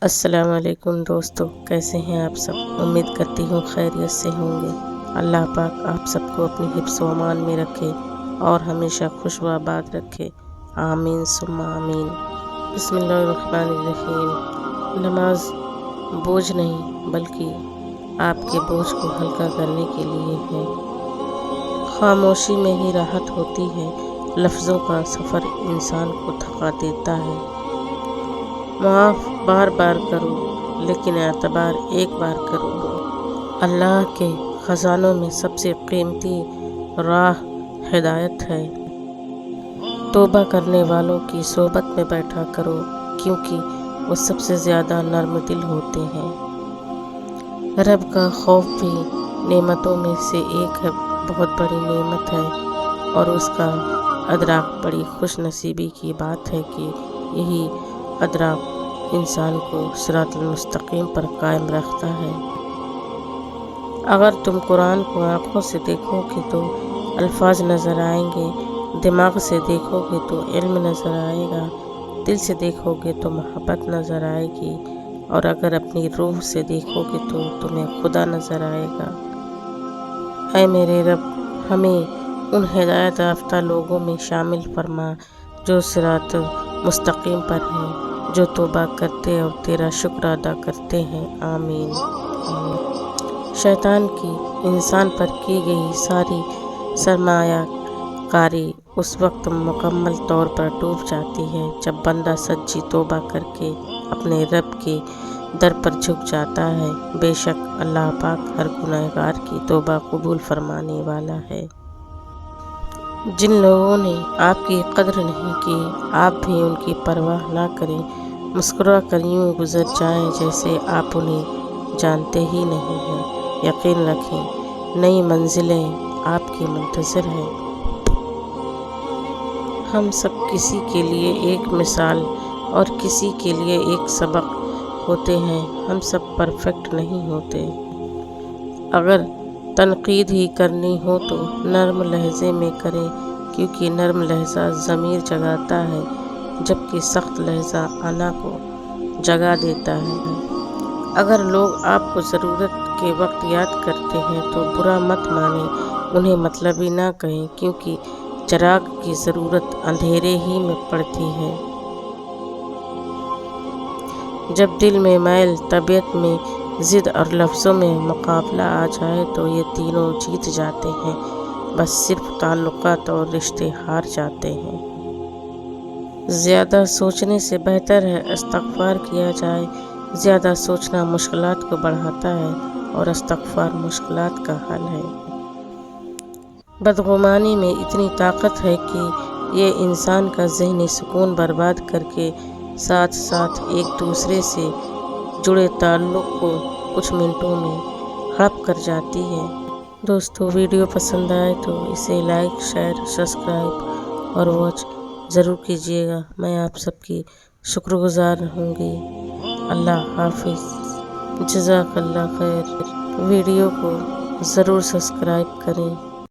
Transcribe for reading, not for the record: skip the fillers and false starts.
السلام علیکم دوستو، کیسے ہیں آپ سب؟ امید کرتی ہوں خیریت سے ہوں گے۔ اللہ پاک آپ سب کو اپنی حفظ و امان میں رکھے اور ہمیشہ خوش و آباد رکھے، آمین ثم آمین۔ بسم اللہ الرحمن الرحیم۔ نماز بوجھ نہیں بلکہ آپ کے بوجھ کو ہلکا کرنے کے لیے ہے۔ خاموشی میں ہی راحت ہوتی ہے، لفظوں کا سفر انسان کو تھکا دیتا ہے۔ معاف بار بار کرو لیکن اعتبار ایک بار کرو۔ اللہ کے خزانوں میں سب سے قیمتی راہ ہدایت ہے۔ توبہ کرنے والوں کی صحبت میں بیٹھا کرو کیونکہ وہ سب سے زیادہ نرم دل ہوتے ہیں۔ رب کا خوف بھی نعمتوں میں سے ایک ہے، بہت بڑی نعمت ہے، اور اس کا ادراک بڑی خوش نصیبی کی بات ہے کہ یہی ادراک انسان کو صراط المستقیم پر قائم رکھتا ہے۔ اگر تم قرآن کو آنکھوں سے دیکھو گے تو الفاظ نظر آئیں گے، دماغ سے دیکھو گے تو علم نظر آئے گا، دل سے دیکھو گے تو محبت نظر آئے گی، اور اگر اپنی روح سے دیکھو گے تو تمہیں خدا نظر آئے گا۔ اے میرے رب، ہمیں ان ہدایت یافتہ لوگوں میں شامل فرما جو صراط مستقیم پر ہیں، جو توبہ کرتے اور تیرا شکر ادا کرتے ہیں، آمین۔ شیطان کی انسان پر کی گئی ساری سرمایہ کاری اس وقت مکمل طور پر ڈوب جاتی ہے جب بندہ سچی توبہ کر کے اپنے رب کے در پر جھک جاتا ہے۔ بے شک اللہ پاک ہر گنہگار کی توبہ قبول فرمانے والا ہے۔ جن لوگوں نے آپ کی قدر نہیں کی، آپ بھی ان کی پرواہ نہ کریں، مسکرا کر یوں گزر جائیں جیسے آپ انہیں جانتے ہی نہیں ہیں۔ یقین رکھیں نئی منزلیں آپ کی منتظر ہیں۔ ہم سب کسی کے لیے ایک مثال اور کسی کے لیے ایک سبق ہوتے ہیں، ہم سب پرفیکٹ نہیں ہوتے۔ اگر تنقید ہی کرنی ہو تو نرم لہجے میں کریں کیونکہ نرم لہجہ ضمیر جگاتا ہے جبکہ سخت لہجہ انا کو جگا دیتا ہے۔ اگر لوگ آپ کو ضرورت کے وقت یاد کرتے ہیں تو برا مت مانیں، انہیں مطلبی نہ کہیں کیونکہ چراغ کی ضرورت اندھیرے ہی میں پڑتی ہے۔ جب دل میں میل، طبیعت میں ضد اور لفظوں میں مقابلہ آ جائے تو یہ تینوں جیت جاتے ہیں، بس صرف تعلقات اور رشتے ہار جاتے ہیں۔ زیادہ سوچنے سے بہتر ہے استغفار کیا جائے۔ زیادہ سوچنا مشکلات کو بڑھاتا ہے اور استغفار مشکلات کا حل ہے۔ بدگمانی میں اتنی طاقت ہے کہ یہ انسان کا ذہنی سکون برباد کر کے ساتھ ساتھ ایک دوسرے سے جڑے تعلق کو کچھ منٹوں میں ہڑپ کر جاتی ہے۔ دوستو، ویڈیو پسند آئے تو اسے لائک، شیئر، سبسکرائب اور واچ ضرور کیجیے گا۔ میں آپ سب کی شکر گزار رہوں گی۔ اللہ حافظ۔ جزاک اللہ خیر۔ ویڈیو کو ضرور سبسکرائب کریں۔